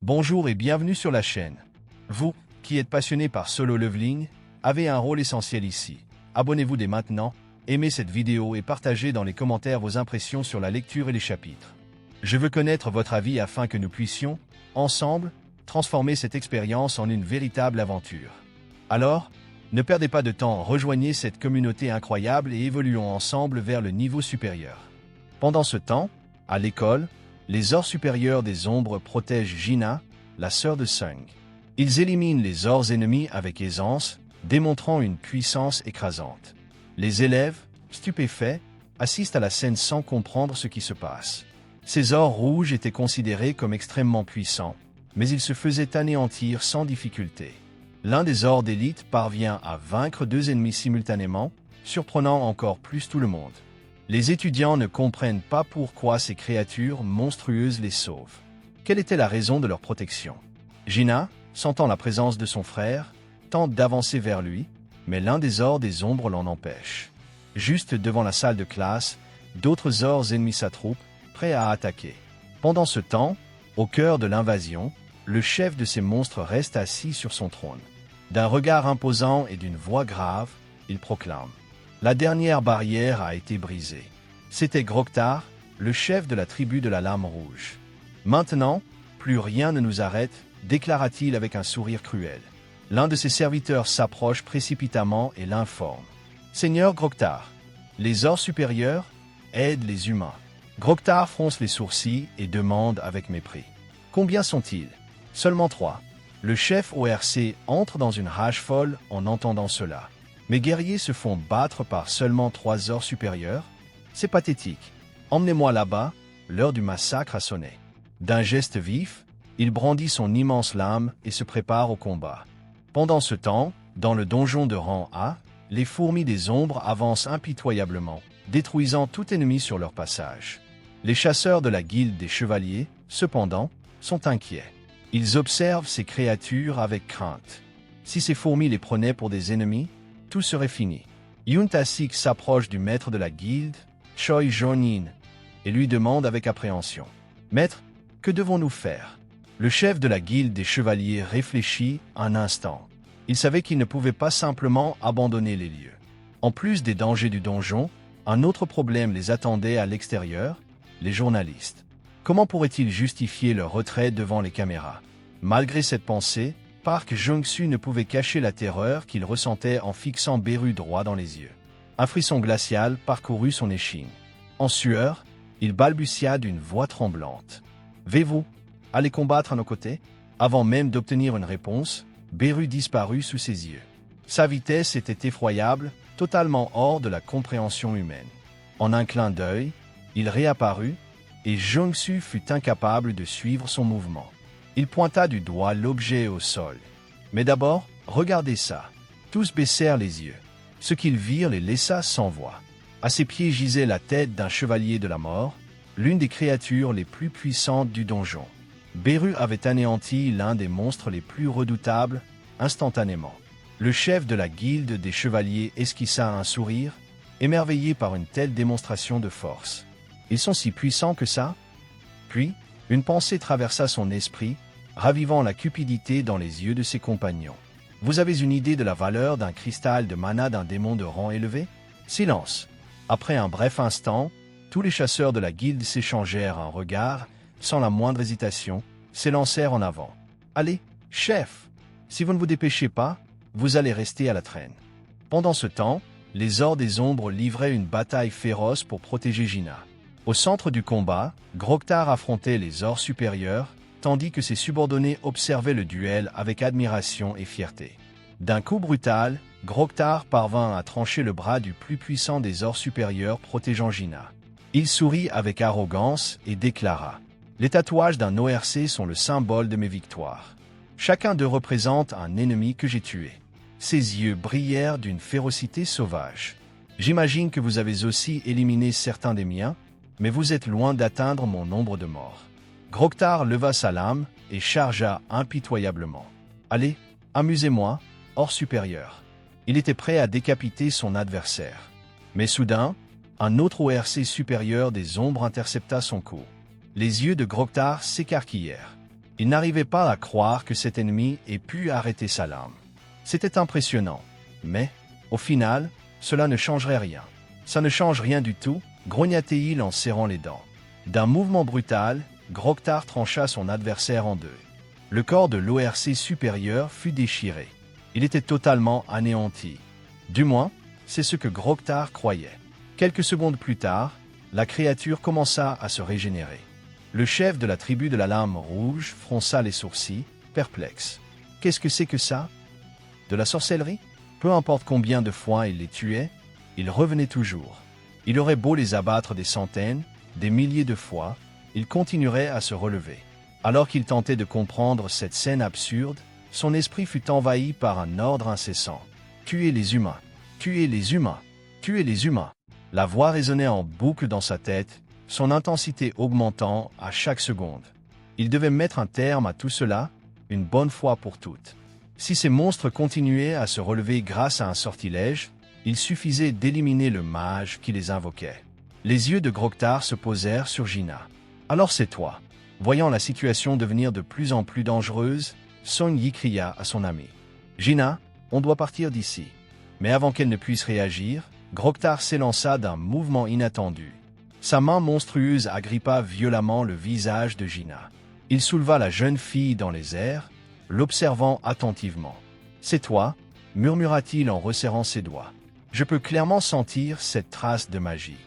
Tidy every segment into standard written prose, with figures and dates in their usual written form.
Bonjour et bienvenue sur la chaîne. Vous, qui êtes passionné par solo leveling, avez un rôle essentiel ici. Abonnez-vous dès maintenant, aimez cette vidéo et partagez dans les commentaires vos impressions sur la lecture et les chapitres. Je veux connaître votre avis afin que nous puissions, ensemble, transformer cette expérience en une véritable aventure. Alors, ne perdez pas de temps, rejoignez cette communauté incroyable et évoluons ensemble vers le niveau supérieur. Pendant ce temps, à l'école, les ors supérieurs des ombres protègent Gina, la sœur de Sung. Ils éliminent les ors ennemis avec aisance, démontrant une puissance écrasante. Les élèves, stupéfaits, assistent à la scène sans comprendre ce qui se passe. Ces ors rouges étaient considérés comme extrêmement puissants, mais ils se faisaient anéantir sans difficulté. L'un des ors d'élite parvient à vaincre deux ennemis simultanément, surprenant encore plus tout le monde. Les étudiants ne comprennent pas pourquoi ces créatures monstrueuses les sauvent. Quelle était la raison de leur protection? Gina, sentant la présence de son frère, tente d'avancer vers lui, mais l'un des ors des ombres l'en empêche. Juste devant la salle de classe, d'autres ors ennemis s'attroupent, prêts à attaquer. Pendant ce temps, au cœur de l'invasion, le chef de ces monstres reste assis sur son trône. D'un regard imposant et d'une voix grave, il proclame: la dernière barrière a été brisée. C'était Groktar, le chef de la tribu de la Lame Rouge. Maintenant, plus rien ne nous arrête, déclara-t-il avec un sourire cruel. L'un de ses serviteurs s'approche précipitamment et l'informe. Seigneur Groktar, les ors supérieurs aident les humains. Groktar fronce les sourcils et demande avec mépris. Combien sont-ils? Seulement 3. Le chef ORC entre dans une rage folle en entendant cela. Mes guerriers se font battre par seulement 3 ors supérieurs? C'est pathétique. Emmenez-moi là-bas, l'heure du massacre a sonné. D'un geste vif, il brandit son immense lame et se prépare au combat. Pendant ce temps, dans le donjon de rang A, les fourmis des ombres avancent impitoyablement, détruisant tout ennemi sur leur passage. Les chasseurs de la guilde des chevaliers, cependant, sont inquiets. Ils observent ces créatures avec crainte. Si ces fourmis les prenaient pour des ennemis, tout serait fini. Yuntasik s'approche du maître de la guilde, Choi Jonin, et lui demande avec appréhension. « Maître, que devons-nous faire ?» Le chef de la guilde des chevaliers réfléchit un instant. Il savait qu'il ne pouvait pas simplement abandonner les lieux. En plus des dangers du donjon, un autre problème les attendait à l'extérieur, les journalistes. Comment pourraient-ils justifier leur retrait devant les caméras? Malgré cette pensée, Park Jung-su ne pouvait cacher la terreur qu'il ressentait en fixant Beru droit dans les yeux. Un frisson glacial parcourut son échine. En sueur, il balbutia d'une voix tremblante. « Vais-vous aller combattre à nos côtés ?» Avant même d'obtenir une réponse, Beru disparut sous ses yeux. Sa vitesse était effroyable, totalement hors de la compréhension humaine. En un clin d'œil, il réapparut, et Jung-su fut incapable de suivre son mouvement. Il pointa du doigt l'objet au sol. Mais d'abord, regardez ça. Tous baissèrent les yeux. Ce qu'ils virent les laissa sans voix. À ses pieds gisait la tête d'un chevalier de la mort, l'une des créatures les plus puissantes du donjon. Beru avait anéanti l'un des monstres les plus redoutables, instantanément. Le chef de la guilde des chevaliers esquissa un sourire, émerveillé par une telle démonstration de force. Ils sont si puissants que ça? Puis, une pensée traversa son esprit, ravivant la cupidité dans les yeux de ses compagnons. Vous avez une idée de la valeur d'un cristal de mana d'un démon de rang élevé? Silence. Après un bref instant, tous les chasseurs de la guilde s'échangèrent un regard, sans la moindre hésitation, s'élancèrent en avant. Allez, chef! Si vous ne vous dépêchez pas, vous allez rester à la traîne. Pendant ce temps, les ors des ombres livraient une bataille féroce pour protéger Gina. Au centre du combat, Groktar affrontait les ors supérieurs, tandis que ses subordonnés observaient le duel avec admiration et fierté. D'un coup brutal, Groktar parvint à trancher le bras du plus puissant des ors supérieurs protégeant Gina. Il sourit avec arrogance et déclara: « Les tatouages d'un ORC sont le symbole de mes victoires. Chacun d'eux représente un ennemi que j'ai tué. » Ses yeux brillèrent d'une férocité sauvage. « J'imagine que vous avez aussi éliminé certains des miens, mais vous êtes loin d'atteindre mon nombre de morts. » Groktar leva sa lame et chargea impitoyablement. « Allez, amusez-moi, ors supérieur. » Il était prêt à décapiter son adversaire. Mais soudain, un autre ORC supérieur des ombres intercepta son coup. Les yeux de Groktar s'écarquillèrent. Il n'arrivait pas à croire que cet ennemi ait pu arrêter sa lame. C'était impressionnant. Mais, au final, cela ne changerait rien. Ça ne change rien du tout, grogna-t-il en serrant les dents. D'un mouvement brutal, Grogtar trancha son adversaire en deux. Le corps de l'ORC supérieur fut déchiré. Il était totalement anéanti. Du moins, c'est ce que Grogtar croyait. Quelques secondes plus tard, la créature commença à se régénérer. Le chef de la tribu de la lame rouge fronça les sourcils, perplexe. Qu'est-ce que c'est que ça? De la sorcellerie? Peu importe combien de fois il les tuait, ils revenaient toujours. Il aurait beau les abattre des centaines, des milliers de fois, ils continueraient à se relever. Alors qu'il tentait de comprendre cette scène absurde, son esprit fut envahi par un ordre incessant. Tuer les humains, tuer les humains, tuer les humains. La voix résonnait en boucle dans sa tête, son intensité augmentant à chaque seconde. Il devait mettre un terme à tout cela, une bonne fois pour toutes. Si ces monstres continuaient à se relever grâce à un sortilège, il suffisait d'éliminer le mage qui les invoquait. Les yeux de Grogtar se posèrent sur Gina. « Alors c'est toi !» Voyant la situation devenir de plus en plus dangereuse, Song Yi cria à son ami. « Gina, on doit partir d'ici. » Mais avant qu'elle ne puisse réagir, Grogtar s'élança d'un mouvement inattendu. Sa main monstrueuse agrippa violemment le visage de Gina. Il souleva la jeune fille dans les airs, l'observant attentivement. « C'est toi » murmura-t-il en resserrant ses doigts. « Je peux clairement sentir cette trace de magie. »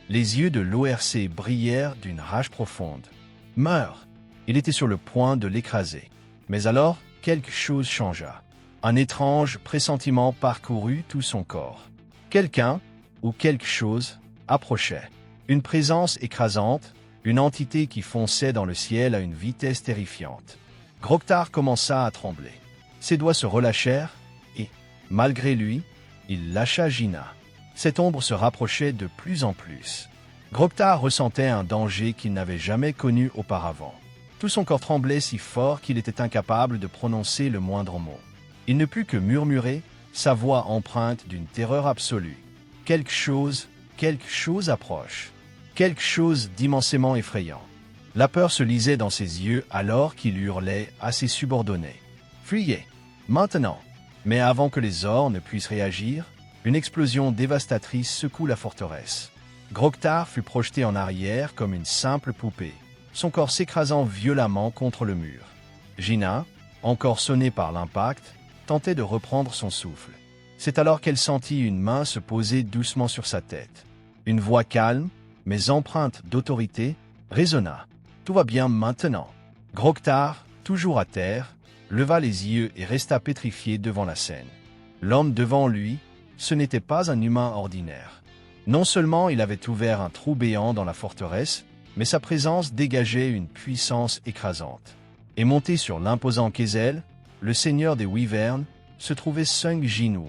Les yeux de l'ORC brillèrent d'une rage profonde. « Meurs !» Il était sur le point de l'écraser. Mais alors, quelque chose changea. Un étrange pressentiment parcourut tout son corps. Quelqu'un, ou quelque chose, approchait. Une présence écrasante, une entité qui fonçait dans le ciel à une vitesse terrifiante. Grogtar commença à trembler. Ses doigts se relâchèrent, et, malgré lui, il lâcha Gina. Cette ombre se rapprochait de plus en plus. Grogtar ressentait un danger qu'il n'avait jamais connu auparavant. Tout son corps tremblait si fort qu'il était incapable de prononcer le moindre mot. Il ne put que murmurer, sa voix empreinte d'une terreur absolue. Quelque chose approche. Quelque chose d'immensément effrayant. La peur se lisait dans ses yeux alors qu'il hurlait à ses subordonnés. « Fuyez! Maintenant !» Mais avant que les orcs ne puissent réagir, une explosion dévastatrice secoue la forteresse. Grogtar fut projeté en arrière comme une simple poupée, son corps s'écrasant violemment contre le mur. Gina, encore sonnée par l'impact, tentait de reprendre son souffle. C'est alors qu'elle sentit une main se poser doucement sur sa tête. Une voix calme, mais empreinte d'autorité, résonna. « Tout va bien maintenant. » Grogtar, toujours à terre, leva les yeux et resta pétrifié devant la scène. L'homme devant lui, ce n'était pas un humain ordinaire. Non seulement il avait ouvert un trou béant dans la forteresse, mais sa présence dégageait une puissance écrasante. Et monté sur l'imposant Kessel, le seigneur des Wyverns, se trouvait Sung Jinwoo.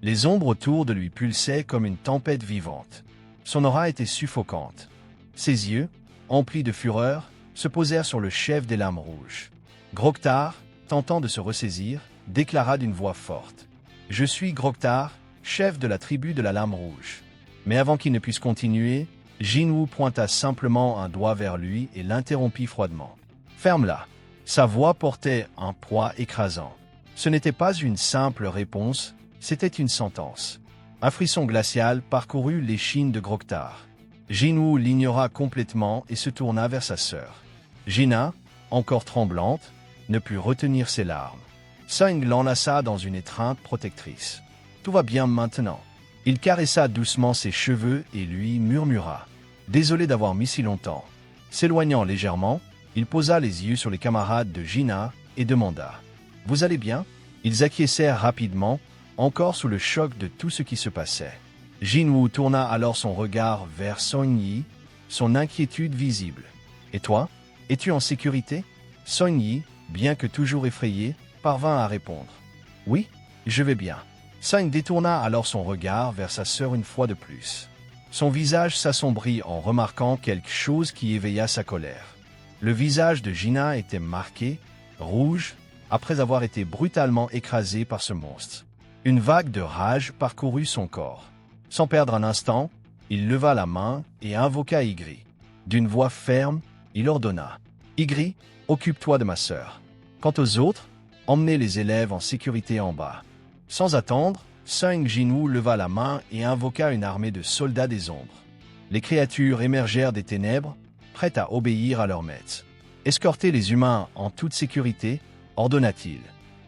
Les ombres autour de lui pulsaient comme une tempête vivante. Son aura était suffocante. Ses yeux, emplis de fureur, se posèrent sur le chef des lames rouges. Grogtar, tentant de se ressaisir, déclara d'une voix forte. « Je suis Grogtar, chef de la tribu de la lame rouge. » Mais avant qu'il ne puisse continuer, Jinwoo pointa simplement un doigt vers lui et l'interrompit froidement. « Ferme-la !» Sa voix portait un poids écrasant. Ce n'était pas une simple réponse, c'était une sentence. Un frisson glacial parcourut l'échine de Grogtar. Jinwoo l'ignora complètement et se tourna vers sa sœur. Gina, encore tremblante, ne put retenir ses larmes. Sung l'enlaça dans une étreinte protectrice. « Tout va bien maintenant. » Il caressa doucement ses cheveux et lui murmura. « Désolé d'avoir mis si longtemps. » S'éloignant légèrement, il posa les yeux sur les camarades de Gina et demanda. « Vous allez bien ?» Ils acquiescèrent rapidement, encore sous le choc de tout ce qui se passait. Jinwoo tourna alors son regard vers Song Yi, son inquiétude visible. « Et toi, es-tu en sécurité ?» Song Yi, bien que toujours effrayé, parvint à répondre. « Oui, je vais bien. » Sung détourna alors son regard vers sa sœur une fois de plus. Son visage s'assombrit en remarquant quelque chose qui éveilla sa colère. Le visage de Gina était marqué, rouge, après avoir été brutalement écrasé par ce monstre. Une vague de rage parcourut son corps. Sans perdre un instant, il leva la main et invoqua Ygri. D'une voix ferme, il ordonna. « Ygri, Occupe-toi de ma sœur. Quant aux autres, emmenez les élèves en sécurité en bas. » Sans attendre, Sung Jinwoo leva la main et invoqua une armée de soldats des ombres. Les créatures émergèrent des ténèbres, prêtes à obéir à leur maître. « Escortez les humains en toute sécurité », ordonna-t-il.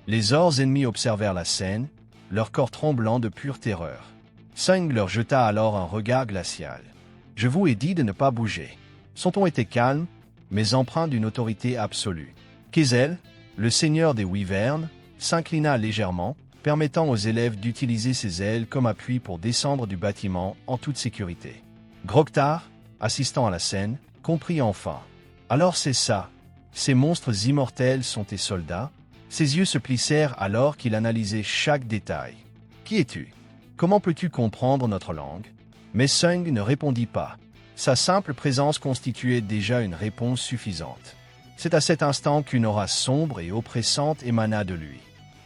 Les orques ennemis observèrent la scène, leur corps tremblant de pure terreur. Sung leur jeta alors un regard glacial. « Je vous ai dit de ne pas bouger. » Son ton était calme, mais empreint d'une autorité absolue. Kizel, le seigneur des Wyverns, s'inclina légèrement, permettant aux élèves d'utiliser ses ailes comme appui pour descendre du bâtiment en toute sécurité. Groktar, assistant à la scène, comprit enfin. « Alors c'est ça. Ces monstres immortels sont tes soldats ?» Ses yeux se plissèrent alors qu'il analysait chaque détail. « Qui es-tu? Comment peux-tu comprendre notre langue ?» Mais Sung ne répondit pas. Sa simple présence constituait déjà une réponse suffisante. C'est à cet instant qu'une aura sombre et oppressante émana de lui.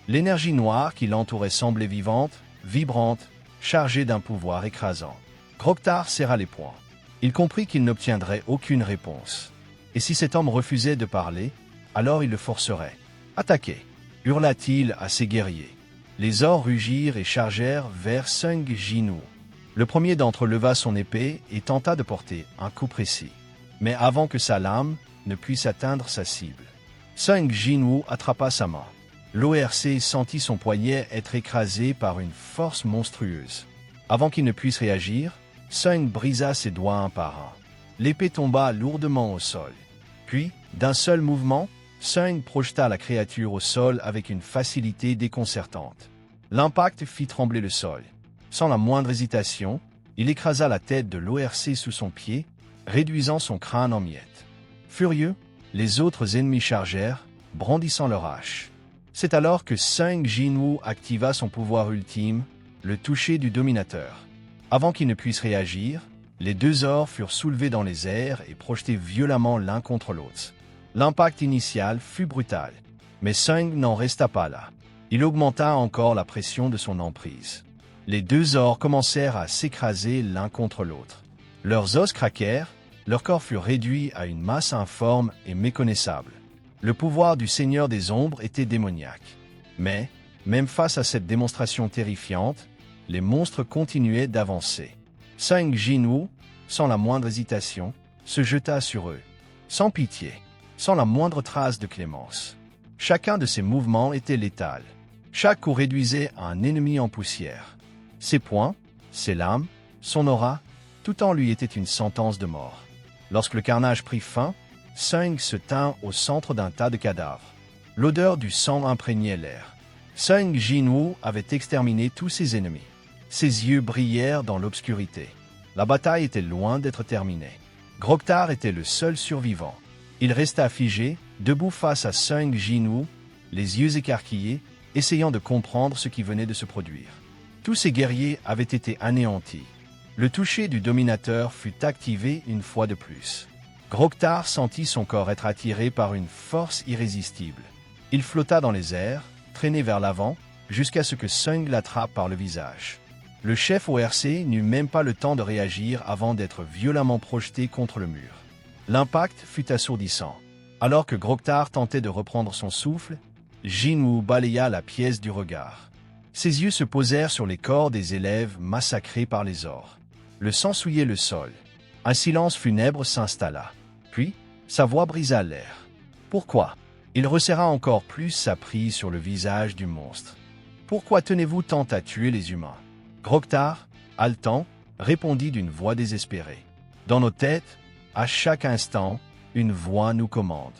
L'énergie noire qui l'entourait semblait vivante, vibrante, chargée d'un pouvoir écrasant. Groktar serra les poings. Il comprit qu'il n'obtiendrait aucune réponse. Et si cet homme refusait de parler, alors il le forcerait. « Attaquez !» hurla-t-il à ses guerriers. Les orques rugirent et chargèrent vers Sung Jinwoo. Le premier d'entre eux leva son épée et tenta de porter un coup précis. Mais avant que sa lame ne puisse atteindre sa cible, Sung Jinwoo attrapa sa main. L'ORC sentit son poignet être écrasé par une force monstrueuse. Avant qu'il ne puisse réagir, Sung brisa ses doigts un par un. L'épée tomba lourdement au sol. Puis, d'un seul mouvement, Sung projeta la créature au sol avec une facilité déconcertante. L'impact fit trembler le sol. Sans la moindre hésitation, il écrasa la tête de l'ORC sous son pied, réduisant son crâne en miettes. Furieux, les autres ennemis chargèrent, brandissant leurs haches. C'est alors que Sung Jinwoo activa son pouvoir ultime, le toucher du dominateur. Avant qu'il ne puisse réagir, les deux orques furent soulevés dans les airs et projetés violemment l'un contre l'autre. L'impact initial fut brutal, mais Sung n'en resta pas là. Il augmenta encore la pression de son emprise. Les deux orques commencèrent à s'écraser l'un contre l'autre. Leurs os craquèrent, leurs corps furent réduits à une masse informe et méconnaissable. Le pouvoir du Seigneur des Ombres était démoniaque. Mais, même face à cette démonstration terrifiante, les monstres continuaient d'avancer. Sung Jinwoo, sans la moindre hésitation, se jeta sur eux, sans pitié, sans la moindre trace de clémence. Chacun de ses mouvements était létal. Chaque coup réduisait un ennemi en poussière. Ses poings, ses lames, son aura, tout en lui était une sentence de mort. Lorsque le carnage prit fin, Sung se tint au centre d'un tas de cadavres. L'odeur du sang imprégnait l'air. Sung Jinwoo avait exterminé tous ses ennemis. Ses yeux brillèrent dans l'obscurité. La bataille était loin d'être terminée. Groktar était le seul survivant. Il resta figé, debout face à Sung Jinwoo, les yeux écarquillés, essayant de comprendre ce qui venait de se produire. Tous ses guerriers avaient été anéantis. Le toucher du dominateur fut activé une fois de plus. Groktar sentit son corps être attiré par une force irrésistible. Il flotta dans les airs, traîné vers l'avant, jusqu'à ce que Sung l'attrape par le visage. Le chef ORC n'eut même pas le temps de réagir avant d'être violemment projeté contre le mur. L'impact fut assourdissant. Alors que Groktar tentait de reprendre son souffle, Jinwoo balaya la pièce du regard. Ses yeux se posèrent sur les corps des élèves massacrés par les orques. Le sang souillait le sol. Un silence funèbre s'installa. Puis, sa voix brisa l'air. « Pourquoi ?» Il resserra encore plus sa prise sur le visage du monstre. « Pourquoi tenez-vous tant à tuer les humains ?» Groktar, haletant, répondit d'une voix désespérée. « Dans nos têtes, à chaque instant, une voix nous commande. »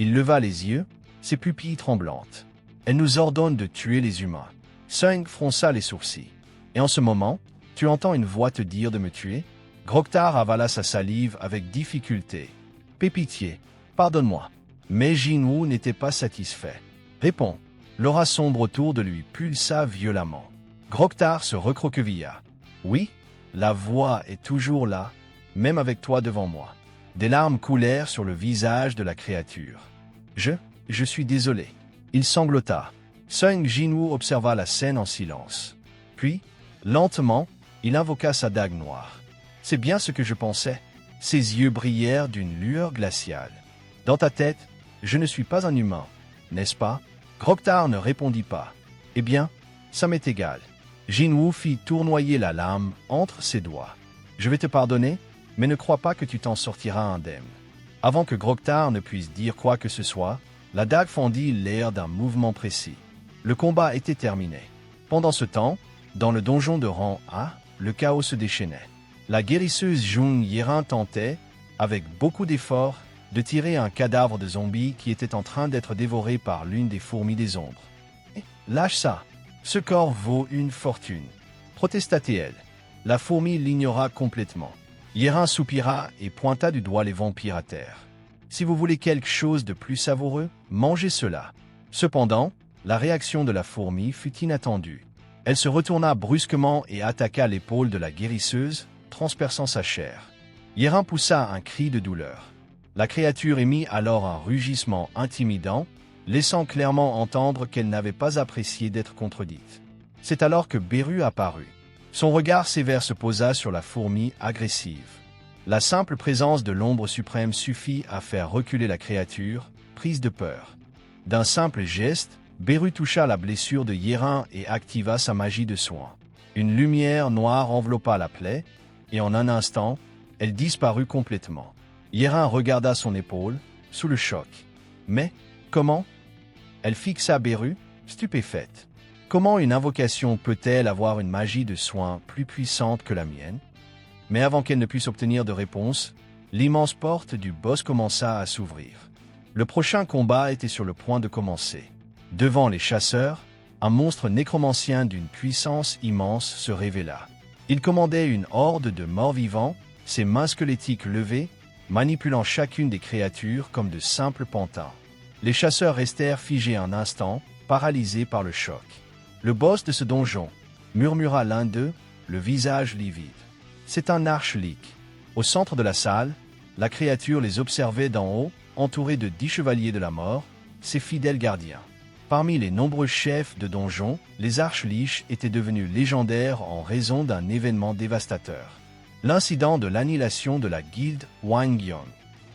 Il leva les yeux, ses pupilles tremblantes. « Elle nous ordonne de tuer les humains. » Sung fronça les sourcils. « Et en ce moment, tu entends une voix te dire de me tuer ?» Groktar avala sa salive avec difficulté. « Paie pitié, pardonne-moi. » Mais Jinwoo n'était pas satisfait. « Réponds. » L'aura sombre autour de lui pulsa violemment. Groktar se recroquevilla. « Oui, la voix est toujours là, même avec toi devant moi. » Des larmes coulèrent sur le visage de la créature. « Je suis désolé. » Il sanglota. Sung Jinwoo observa la scène en silence. Puis, lentement, il invoqua sa dague noire. « C'est bien ce que je pensais. » Ses yeux brillèrent d'une lueur glaciale. « Dans ta tête, Je ne suis pas un humain, n'est-ce pas? Grogtar ne répondit pas. Eh bien, ça m'est égal. Jinwoo fit tournoyer la lame entre ses doigts. Je vais te pardonner, mais ne crois pas que tu t'en sortiras indemne. Avant que Grogtar ne puisse dire quoi que ce soit, la dague fendit l'air d'un mouvement précis. Le combat était terminé. Pendant ce temps, dans le donjon de rang A, le chaos se déchaînait. La guérisseuse Jung Yerin tentait, avec beaucoup d'efforts, de tirer un cadavre de zombie qui était en train d'être dévoré par l'une des fourmis des ombres. « Lâche ça! Ce corps vaut une fortune !» protesta-t-elle. La fourmi l'ignora complètement. Yerin soupira et pointa du doigt les vampires à terre. « Si vous voulez quelque chose de plus savoureux, mangez cela. » Cependant, la réaction de la fourmi fut inattendue. Elle se retourna brusquement et attaqua l'épaule de la guérisseuse, transperçant sa chair. Yerin poussa un cri de douleur. La créature émit alors un rugissement intimidant, laissant clairement entendre qu'elle n'avait pas apprécié d'être contredite. C'est alors que Beru apparut. Son regard sévère se posa sur la fourmi agressive. La simple présence de l'ombre suprême suffit à faire reculer la créature, prise de peur. D'un simple geste, Beru toucha la blessure de Yerin et activa sa magie de soin. Une lumière noire enveloppa la plaie, et en un instant, elle disparut complètement. Yerin regarda son épaule, sous le choc. Mais, comment? Elle fixa Beru, stupéfaite. Comment une invocation peut-elle avoir une magie de soin plus puissante que la mienne? Mais avant qu'elle ne puisse obtenir de réponse, l'immense porte du boss commença à s'ouvrir. Le prochain combat était sur le point de commencer. Devant les chasseurs, un monstre nécromancien d'une puissance immense se révéla. Il commandait une horde de morts-vivants, ses mains squelettiques levées, manipulant chacune des créatures comme de simples pantins. Les chasseurs restèrent figés un instant, paralysés par le choc. « Le boss de ce donjon », murmura l'un d'eux, le visage livide. « C'est un archlic. » Au centre de la salle, la créature les observait d'en haut, entourée de 10 chevaliers de la mort, ses fidèles gardiens. Parmi les nombreux chefs de donjon, les archliches étaient devenus légendaires en raison d'un événement dévastateur. L'incident de l'annihilation de la guilde Wangyong,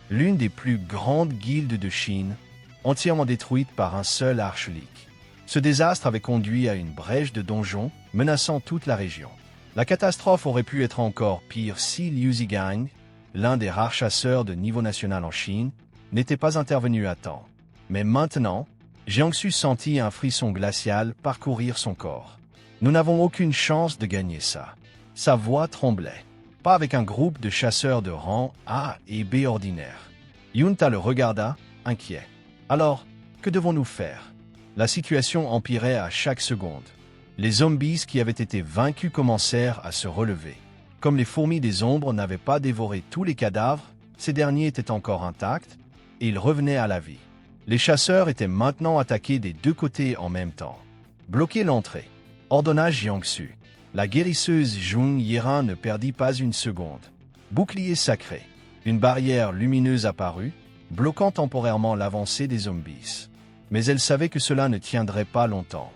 l'une des plus grandes guildes de Chine, entièrement détruite par un seul archlic. Ce désastre avait conduit à une brèche de donjon menaçant toute la région. La catastrophe aurait pu être encore pire si Liu Zigang, l'un des rares chasseurs de niveau national en Chine, n'était pas intervenu à temps. Mais maintenant, Jiangsu sentit un frisson glacial parcourir son corps. Nous n'avons aucune chance de gagner ça. Sa voix tremblait. Pas avec un groupe de chasseurs de rang A et B ordinaires. Yunta le regarda, inquiet. Alors, que devons-nous faire? La situation empirait à chaque seconde. Les zombies qui avaient été vaincus commencèrent à se relever. Comme les fourmis des ombres n'avaient pas dévoré tous les cadavres, ces derniers étaient encore intacts, et ils revenaient à la vie. Les chasseurs étaient maintenant attaqués des deux côtés en même temps. Bloquez l'entrée, ordonna Jiangsu. La guérisseuse Jung Yerin ne perdit pas une seconde. Bouclier sacré. Une barrière lumineuse apparut, bloquant temporairement l'avancée des zombies. Mais elle savait que cela ne tiendrait pas longtemps.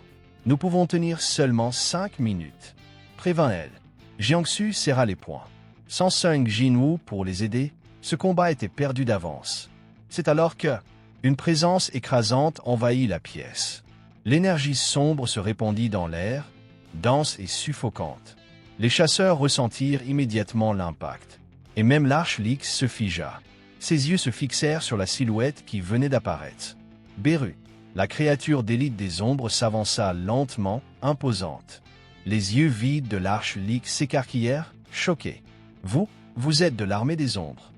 Nous pouvons tenir seulement 5 minutes. Prévint-elle. Jiangsu serra les poings. Sans Sung Jinwoo pour les aider, ce combat était perdu d'avance. C'est alors que une présence écrasante envahit la pièce. L'énergie sombre se répandit dans l'air, dense et suffocante. Les chasseurs ressentirent immédiatement l'impact. Et même l'archlic se figea. Ses yeux se fixèrent sur la silhouette qui venait d'apparaître. Beru, la créature d'élite des ombres, s'avança lentement, imposante. Les yeux vides de l'archlic s'écarquillèrent, choqués. « Vous êtes de l'armée des ombres. »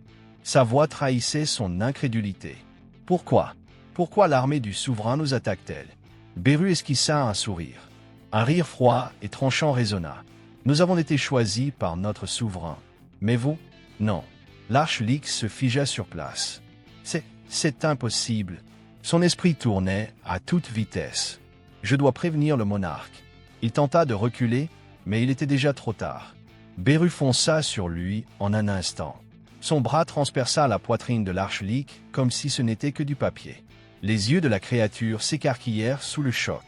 Sa voix trahissait son incrédulité. « Pourquoi? Pourquoi l'armée du souverain nous attaque-t-elle » Beru esquissa un sourire. Un rire froid et tranchant résonna. « Nous avons été choisis par notre souverain. Mais vous? Non. » L'archlic se figea sur place. « C'est impossible. » Son esprit tournait à toute vitesse. « Je dois prévenir le monarque. » Il tenta de reculer, mais il était déjà trop tard. Beru fonça sur lui en un instant. Son bras transperça la poitrine de l'archlic comme si ce n'était que du papier. Les yeux de la créature s'écarquillèrent sous le choc.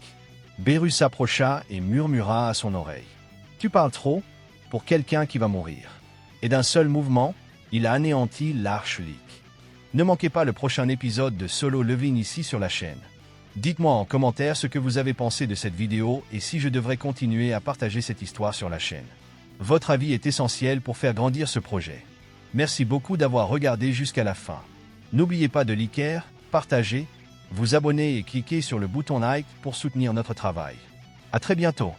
Beru s'approcha et murmura à son oreille. « Tu parles trop pour quelqu'un qui va mourir. » Et d'un seul mouvement, il a anéanti l'archlic. Ne manquez pas le prochain épisode de Solo Leveling ici sur la chaîne. Dites-moi en commentaire ce que vous avez pensé de cette vidéo et si je devrais continuer à partager cette histoire sur la chaîne. Votre avis est essentiel pour faire grandir ce projet. Merci beaucoup d'avoir regardé jusqu'à la fin. N'oubliez pas de liker, partager, vous abonner et cliquer sur le bouton like pour soutenir notre travail. À très bientôt.